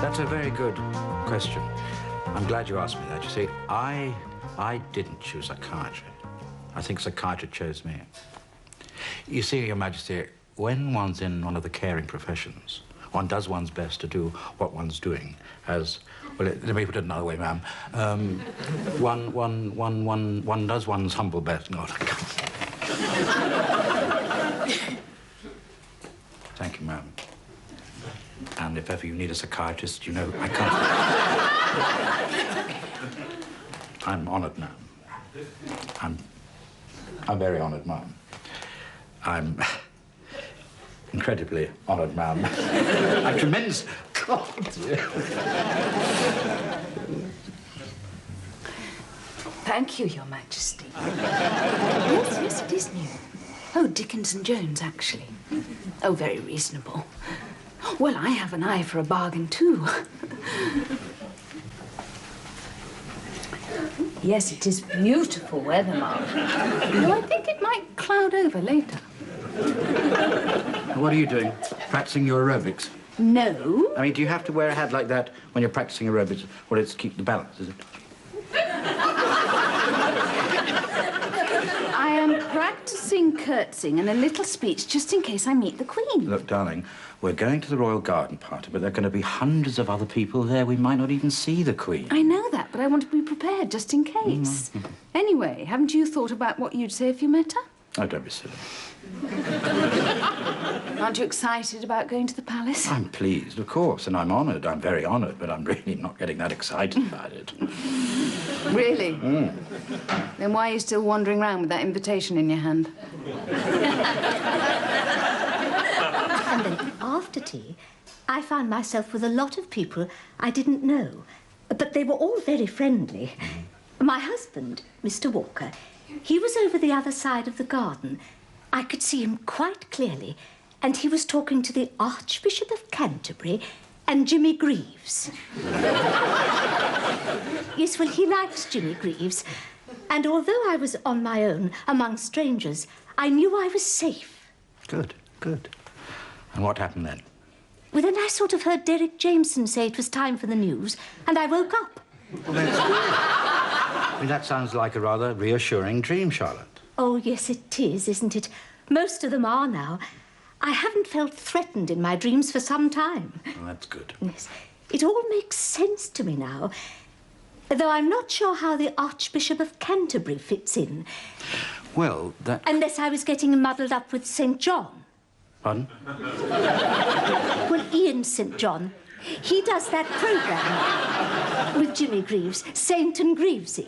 That's a very good question. I'm glad you asked me that. You see, I didn't choose psychiatry. I think psychiatry chose me. You see, Your Majesty, when one's in one of the caring professions, one does one's best to do what one's doing as... Well, let me put it another way, ma'am. One does one's humble best. No, I can't. Thank you, ma'am. And if ever you need a psychiatrist, you know, I can't. I'm honoured, ma'am. I'm very honoured, ma'am. I'm incredibly honoured, ma'am. I'm tremendous. God, Thank you, Your Majesty. Yes, it is new. Oh, Dickens and Jones, actually. Oh, very reasonable. Well, I have an eye for a bargain, too. Yes, it is beautiful weather, Ma'am. Though I think it might cloud over later. What are you doing? Practicing your aerobics? No. I mean, do you have to wear a hat like that when you're practicing aerobics, or it's to keep the balance, is it? I am practicing curtsying and a little speech just in case I meet the Queen. Look, darling, we're going to the Royal Garden Party, but there are going to be hundreds of other people there. We might not even see the Queen. I know that, but I want to be prepared just in case. Mm-hmm. Anyway, haven't you thought about what you'd say if you met her? Oh, don't be silly. Aren't you excited about going to the palace? I'm pleased, of course, and I'm honoured. I'm very honoured, but I'm really not getting that excited about it. Really? Mm. Then why are you still wandering around with that invitation in your hand? And then after tea, I found myself with a lot of people I didn't know, but they were all very friendly. My husband, Mr. Walker, he was over the other side of the garden. I could see him quite clearly, and he was talking to the Archbishop of Canterbury and Jimmy Greaves. Yes, well, he likes Jimmy Greaves, and although I was on my own among strangers, I knew I was safe. Good, good. And what happened then? Well, then I sort of heard Derek Jameson say it was time for the news, and I woke up. Well, that's good. I mean, that sounds like a rather reassuring dream, Charlotte. Oh, yes, it is, isn't it? Most of them are now. I haven't felt threatened in my dreams for some time. Well, that's good. Yes. It all makes sense to me now, though I'm not sure how the Archbishop of Canterbury fits in. Well, that... Unless I was getting muddled up with St. John. Pardon? Well, Ian St. John. He does that programme with Jimmy Greaves, Saint and Greavesy.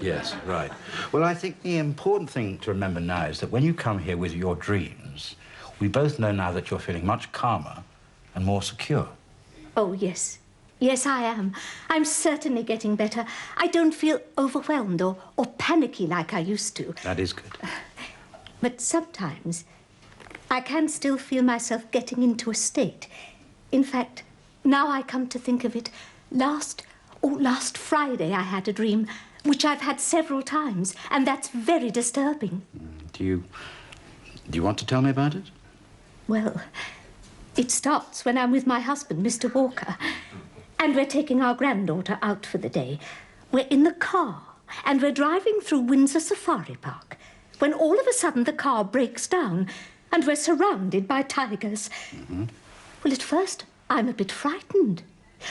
Yes, right. Well, I think the important thing to remember now is that when you come here with your dreams, we both know now that you're feeling much calmer and more secure. Oh, yes. Yes, I am. I'm certainly getting better. I don't feel overwhelmed or panicky like I used to. That is good. But sometimes I can still feel myself getting into a state. In fact, now I come to think of it, last Friday I had a dream, which I've had several times, and that's very disturbing. Do you want to tell me about it? Well, it starts when I'm with my husband, Mr. Walker, and we're taking our granddaughter out for the day. We're in the car, and we're driving through Windsor Safari Park, when all of a sudden the car breaks down, and we're surrounded by tigers. Mm-hmm. Well, at first, I'm a bit frightened,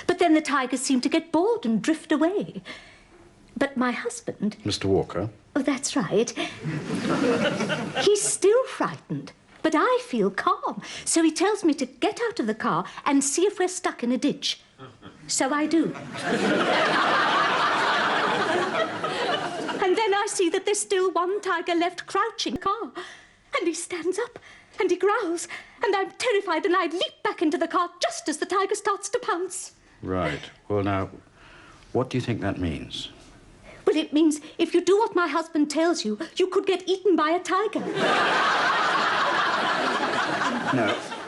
but then the tigers seem to get bored and drift away. But my husband... Mr. Walker? Oh, that's right. He's still frightened, but I feel calm. So he tells me to get out of the car and see if we're stuck in a ditch. So I do. And then I see that there's still one tiger left crouching in the car. And he stands up and he growls. And I'm terrified and I leap back into the car just as the tiger starts to pounce. Right. Well, now, what do you think that means? Well, it means if you do what my husband tells you, you could get eaten by a tiger.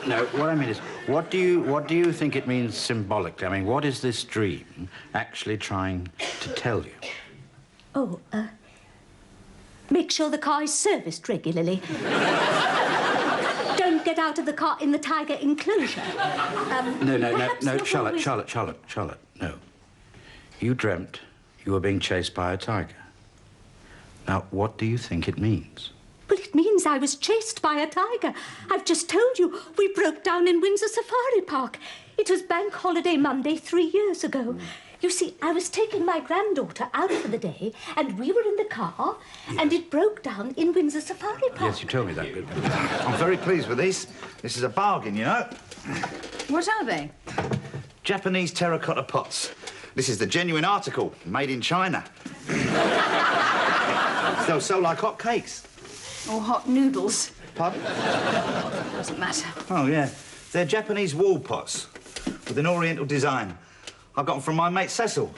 No, what I mean is, what do you think it means symbolically? I mean, what is this dream actually trying to tell you? Oh, make sure the car is serviced regularly. Don't get out of the car in the tiger enclosure. No, Charlotte, no. You dreamt you were being chased by a tiger. Now, what do you think it means? Well, it means I was chased by a tiger. I've just told you, we broke down in Windsor Safari Park. It was Bank Holiday Monday 3 years ago. You see, I was taking my granddaughter out for the day, and we were in the car, and it broke down in Windsor Safari Park. Yes, you told me that. I'm very pleased with these. This is a bargain, you know. What are they? Japanese terracotta pots. This is the genuine article, made in China. They'll sell like hot cakes. Or hot noodles. Pardon? Doesn't matter. Oh, yeah. They're Japanese wall pots with an oriental design. I got them from my mate Cecil.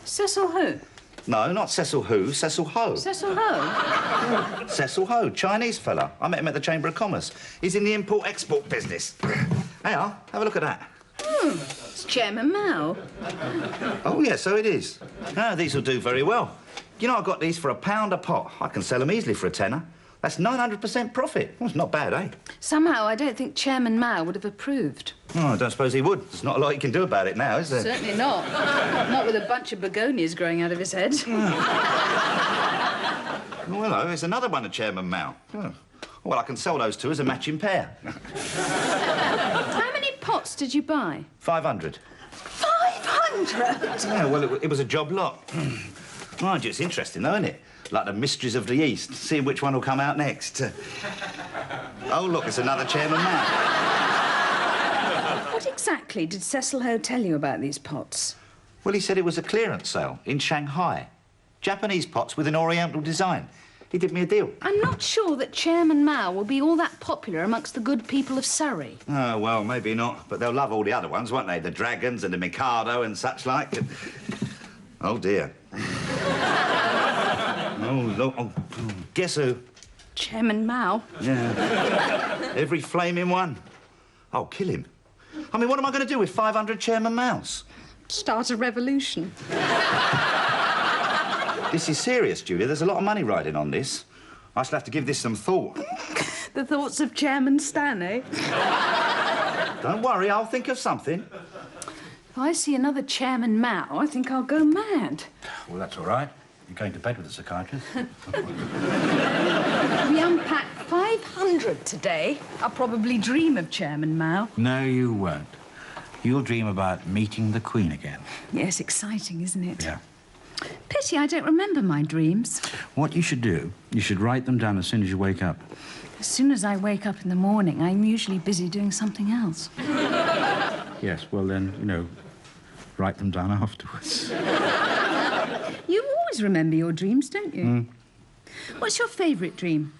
Cecil who? No, not Cecil who, Cecil Ho. Cecil who? Cecil Ho, Chinese fella. I met him at the Chamber of Commerce. He's in the import-export business. Hey, have a look at that. It's Chairman Mao. Oh, yeah, so it is. Ah, these will do very well. You know, I got these for £1 a pot. I can sell them easily for a tenner. That's 900% profit. Well, it's not bad, eh? Somehow, I don't think Chairman Mao would have approved. Oh, I don't suppose he would. There's not a lot he can do about it now, is there? Certainly not. Not with a bunch of begonias growing out of his head. Well, hello, there's another one of Chairman Mao. Oh. Well, I can sell those two as a matching pair. How many pots did you buy? 500. 500? Yeah, well, it was a job lot. Mind you, it's interesting, though, isn't it? Like the mysteries of the East, seeing which one will come out next. Oh, look, it's another Chairman Mao. What exactly did Cecil Ho tell you about these pots? Well, he said it was a clearance sale in Shanghai. Japanese pots with an oriental design. He did me a deal. I'm not sure that Chairman Mao will be all that popular amongst the good people of Surrey. Oh, well, maybe not. But they'll love all the other ones, won't they? The dragons and the Mikado and such like. Oh, dear. Oh, look. Oh, guess who? Chairman Mao? Yeah. Every flaming one. I'll kill him. I mean, what am I going to do with 500 Chairman Maos? Start a revolution. This is serious, Julia. There's a lot of money riding on this. I shall have to give this some thought. The thoughts of Chairman Stan, eh? Don't worry, I'll think of something. If I see another Chairman Mao, I think I'll go mad. Well, that's all right. You're going to bed with the psychiatrist. We unpacked 500 today. I'll probably dream of Chairman Mao. No, you won't. You'll dream about meeting the Queen again. Yes, exciting, isn't it? Yeah. Pity I don't remember my dreams. What you should do, you should write them down as soon as you wake up. As soon as I wake up in the morning, I'm usually busy doing something else. Yes, well then, you know, write them down afterwards. You always remember your dreams, don't you? What's your favourite dream?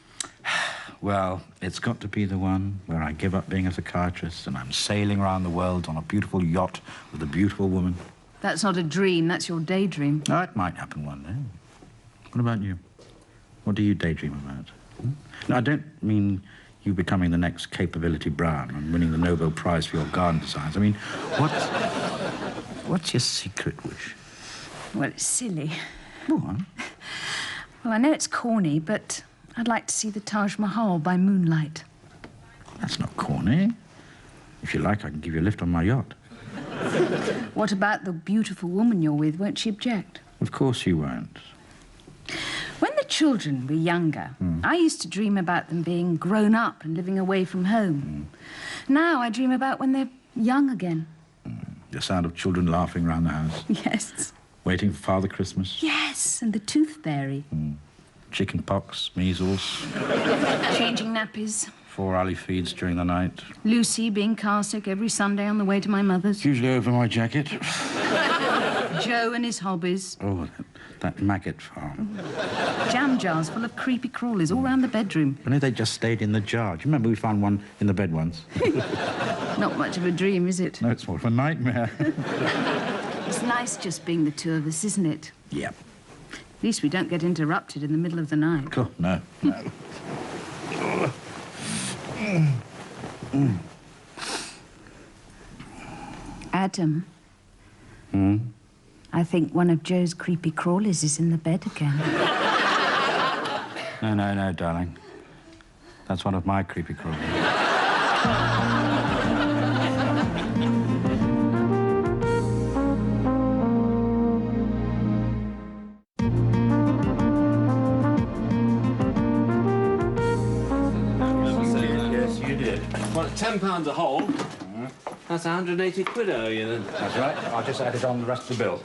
Well, it's got to be the one where I give up being a psychiatrist and I'm sailing around the world on a beautiful yacht with a beautiful woman. That's not a dream, that's your daydream. No, it might happen one day. What about you? What do you daydream about? No, I don't mean you becoming the next Capability Brown and winning the Nobel Prize for your garden designs. I mean, what's your secret wish? Well, it's silly. Go on. Well, I know it's corny, but I'd like to see the Taj Mahal by moonlight. That's not corny. If you like, I can give you a lift on my yacht. What about the beautiful woman you're with? Won't she object? Of course you won't. When the children were younger, I used to dream about them being grown up and living away from home. Now I dream about when they're young again. The sound of children laughing around the house. Yes. Waiting for Father Christmas. Yes, and the tooth fairy. Chicken pox, measles. Changing nappies. 4 alley feeds during the night. Lucy being car sick every Sunday on the way to my mother's. Usually over my jacket. Joe and his hobbies. Oh, that maggot farm. Jam jars full of creepy crawlies all round the bedroom. I know they just stayed in the jar. Do you remember we found one in the bed once? Not much of a dream, is it? No, it's more of a nightmare. It's nice just being the two of us, isn't it? Yep. At least we don't get interrupted in the middle of the night. Oh, no. Adam. I think one of Joe's creepy crawlies is in the bed again. No, darling. That's one of my creepy crawlies. Yes, you did. Well, at £10 a hole, that's 180 quid, you then. That's right. I'll just add it on the rest of the bill.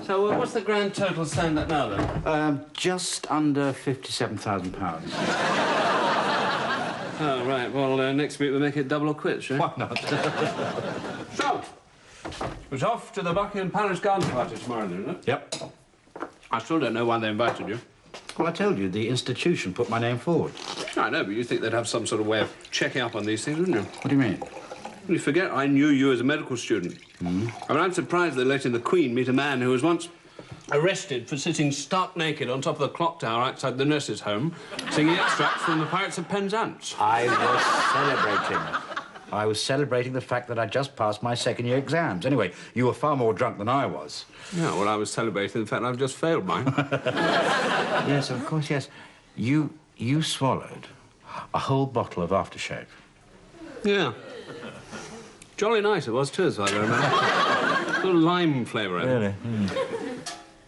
So what's the grand total stand at now, then? Just under £57,000. Oh, right. Well, next week we'll make it double or quits, shall we? Why not? So, it's off to the Buckingham Palace garden party tomorrow, isn't it? Yep. I still don't know why they invited you. Well, I told you, the institution put my name forward. I know, but you think they'd have some sort of way of checking up on these things, wouldn't you? What do you mean? You forget I knew you as a medical student. I mean, I'm surprised they let in the Queen meet a man who was once arrested for sitting stark naked on top of the clock tower outside the nurse's home, singing extracts from the Pirates of Penzance. I was celebrating. I was celebrating the fact that I just passed my second-year exams. Anyway, you were far more drunk than I was. Yeah, well, I was celebrating the fact I've just failed mine. Yes, of course, yes. You swallowed a whole bottle of aftershave. Yeah. Jolly nice it was, too, as far as I remember. Sort of lime flavour in it. Really?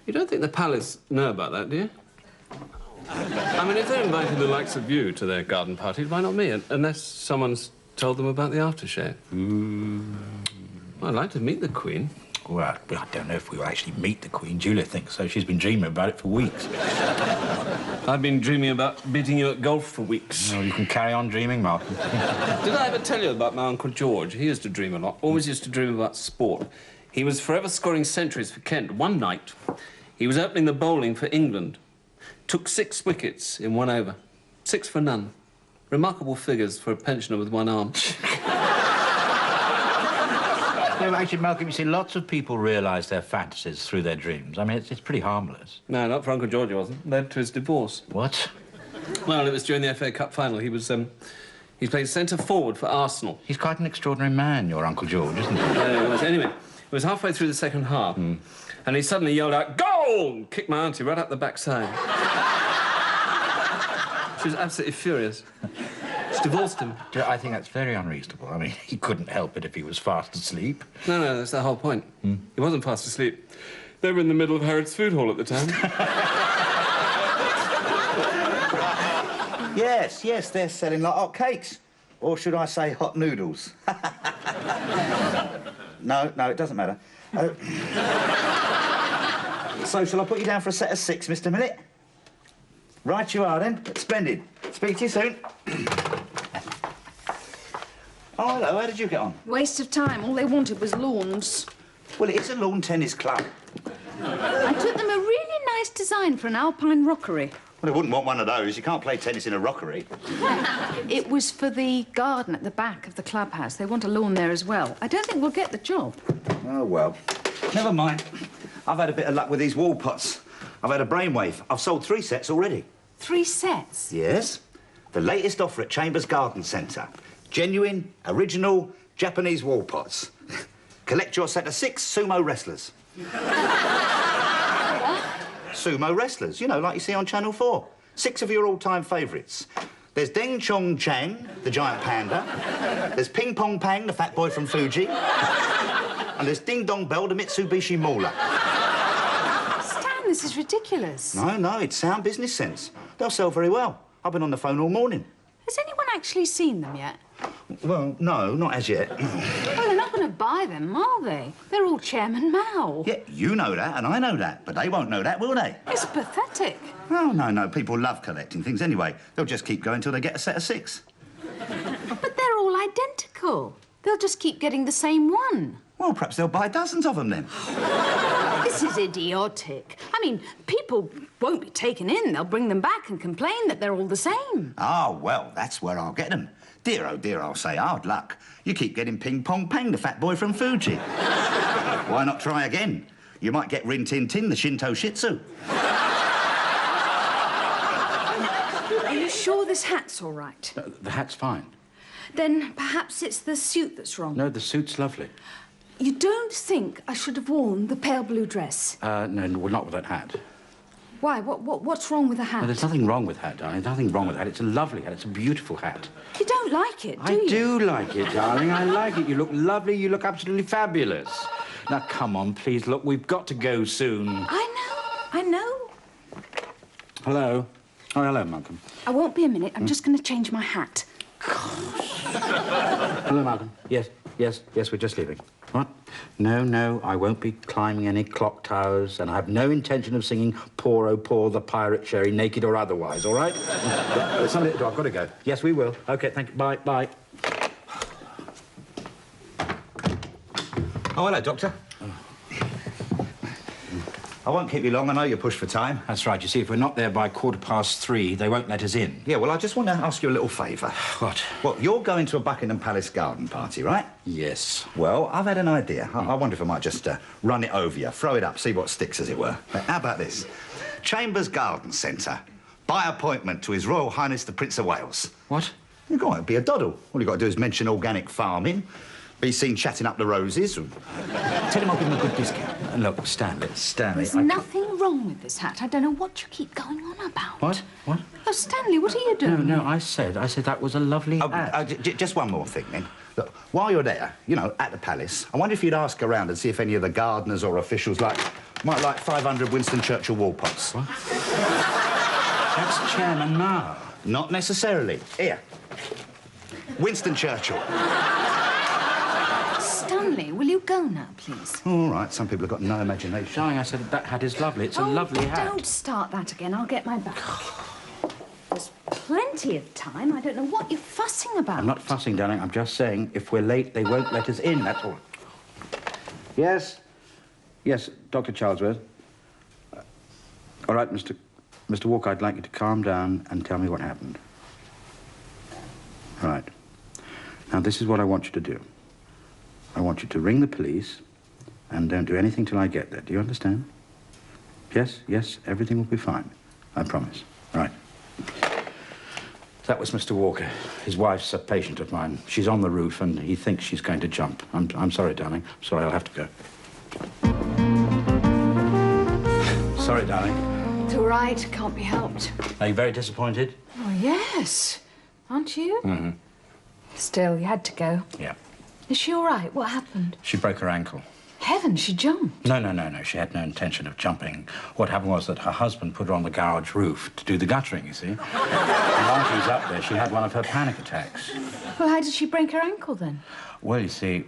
You don't think the palace know about that, do you? I mean, if they're inviting the likes of you to their garden party, why not me? Unless someone's told them about the aftershave. Well, I'd like to meet the Queen. Well, I don't know if we'll actually meet the Queen. Julia thinks so. She's been dreaming about it for weeks. I've been dreaming about beating you at golf for weeks. Well, you can carry on dreaming, Martin. Did I ever tell you about my Uncle George? He used to dream a lot. Always used to dream about sport. He was forever scoring centuries for Kent. One night, he was opening the bowling for England. Took 6 wickets in 1 over. 6 for none. Remarkable figures for a pensioner with 1 arm. Yeah, but actually, Malcolm, you see, lots of people realise their fantasies through their dreams. I mean, it's pretty harmless. No, not for Uncle George, it wasn't. Led to his divorce. What? Well, it was during the FA Cup final. He was, he played centre-forward for Arsenal. He's quite an extraordinary man, your Uncle George, isn't he? Yeah, it was. Anyway, it was halfway through the second half, and he suddenly yelled out, "Goal!" and kicked my auntie right up the backside. She was absolutely furious. She divorced him. I think that's very unreasonable. I mean, he couldn't help it if he was fast asleep. No, that's the whole point. He wasn't fast asleep. They were in the middle of Harrods Food Hall at the time. Yes, they're selling like hot cakes. Or should I say hot noodles? No, it doesn't matter. So, shall I put you down for a set of 6, Mr. Millett? Right you are, then. Splendid. Speak to you soon. Oh, hello. How did you get on? Waste of time. All they wanted was lawns. Well, it's a lawn tennis club. I took them a really nice design for an alpine rockery. Well, I wouldn't want one of those. You can't play tennis in a rockery. It was for the garden at the back of the clubhouse. They want a lawn there as well. I don't think we'll get the job. Oh, well. Never mind. I've had a bit of luck with these wall pots. I've had a brainwave. I've sold 3 sets already. 3 sets? Yes. The latest offer at Chambers Garden Centre. Genuine, original, Japanese wall pots. Collect your set of 6 sumo wrestlers. Sumo wrestlers, you know, like you see on Channel 4. 6 of your all-time favourites. There's Deng Chong Chang, the giant panda. There's Ping Pong Pang, the fat boy from Fuji. And there's Ding Dong Bell, the Mitsubishi Mauler. Stan, this is ridiculous. No, it's sound business sense. They'll sell very well. I've been on the phone all morning. Has anyone actually seen them yet? Well, no, not as yet. Well, they're not going to buy them, are they? They're all Chairman Mao. Yeah, you know that, and I know that, but they won't know that, will they? It's pathetic. Oh, no, people love collecting things anyway. They'll just keep going till they get a set of 6. But they're all identical. They'll just keep getting the same one. Well, perhaps they'll buy dozens of them then. This is idiotic. I mean, people won't be taken in. They'll bring them back and complain that they're all the same. Ah, well, that's where I'll get them. Dear, oh dear, I'll say, hard luck. You keep getting Ping Pong Pang, the fat boy from Fuji. Why not try again? You might get Rin Tin Tin, the Shinto Shih Tzu. Are you sure this hat's all right? The hat's fine. Then perhaps it's the suit that's wrong. No, the suit's lovely. You don't think I should have worn the pale blue dress? No, well, not with that hat. Why? What's wrong with the hat? Well, there's nothing wrong with that, darling. There's nothing wrong with that. It's a lovely hat. It's a beautiful hat. You don't like it, do you? I do like it, darling. I like it. You look lovely. You look absolutely fabulous. Now, come on, please. Look, we've got to go soon. I know. Hello. Oh, hello, Malcolm. I won't be a minute. I'm just going to change my hat. Hello, Malcolm. Yes, we're just leaving. What? No, I won't be climbing any clock towers, and I have no intention of singing Poor, oh, poor, the pirate sherry, naked or otherwise, all right? There's somebody at the door. I've got to go. Yes, we will. OK, thank you. Bye. Oh, hello, Doctor. I won't keep you long. I know you're pushed for time. That's right. You see, if we're not there by 3:15, they won't let us in. Yeah, well, I just want to ask you a little favour. What? Well, you're going to a Buckingham Palace garden party, right? Yes. Well, I've had an idea. I wonder if I might just run it over you, throw it up, see what sticks, as it were. How about this? Chambers Garden Centre. By appointment to His Royal Highness the Prince of Wales. What? You're going to be a doddle. All you've got to do is mention organic farming, be seen chatting up the roses. Tell him I'll give him a good discount. Look, Stanley. There's nothing wrong with this hat. I don't know what you keep going on about. What? Oh, Stanley, what are you doing? No, I said that was a lovely hat. Just one more thing, then. Look, while you're there, you know, at the palace, I wonder if you'd ask around and see if any of the gardeners or officials might like 500 Winston Churchill wall pots. What? That's Chairman Mao. Not necessarily. Here. Winston Churchill. Stanley, will you go now, please? All right, some people have got no imagination. Darling, I said that hat is lovely. It's a lovely hat. Don't start that again. I'll get my bag. There's plenty of time. I don't know what you're fussing about. I'm not fussing, darling. I'm just saying if we're late, they won't let us in, that's all. Yes, Dr. Charlesworth. All right, Mr. Walker, I'd like you to calm down and tell me what happened. Right. Now, this is what I want you to do. I want you to ring the police and don't do anything till I get there. Do you understand? Yes, everything will be fine. I promise. Right. That was Mr. Walker. His wife's a patient of mine. She's on the roof and he thinks she's going to jump. I'm sorry, darling. I'm sorry, I'll have to go. Sorry, darling. It's all right. Can't be helped. Are you very disappointed? Oh, yes. Aren't you? Mm-hmm. Still, you had to go. Yeah. Is she all right? What happened? She broke her ankle. Heavens, she jumped. No. She had no intention of jumping. What happened was that her husband put her on the garage roof to do the guttering, you see. And while she was up there, she had one of her panic attacks. Well, how did she break her ankle, then? Well, you see,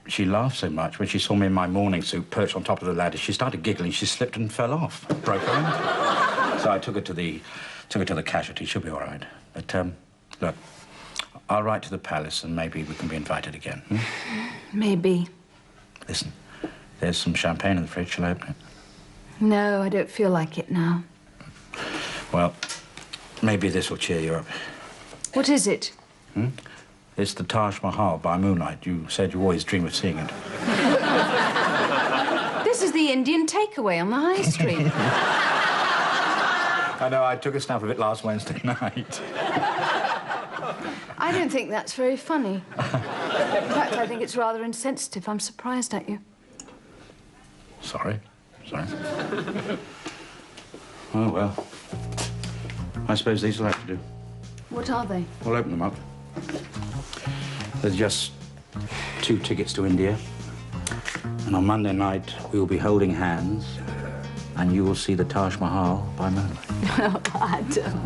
she laughed so much when she saw me in my morning suit perched on top of the ladder. She started giggling. She slipped and fell off. Broke her ankle. So I took her to the casualty. She'll be all right. But, look, I'll write to the palace and maybe we can be invited again. Maybe. Listen, there's some champagne in the fridge. Shall I open it? No, I don't feel like it now. Well, maybe this will cheer you up. What is it? It's the Taj Mahal by moonlight. You said you always dream of seeing it. This is the Indian takeaway on the high street. I know, I took a snap of it last Wednesday night. I don't think that's very funny. In fact, I think it's rather insensitive. I'm surprised at you. Sorry. Oh, well. I suppose these will have to do. What are they? We'll open them up. There's just 2 tickets to India. And on Monday night, we will be holding hands, and you will see the Taj Mahal by moonlight. Oh, Adam.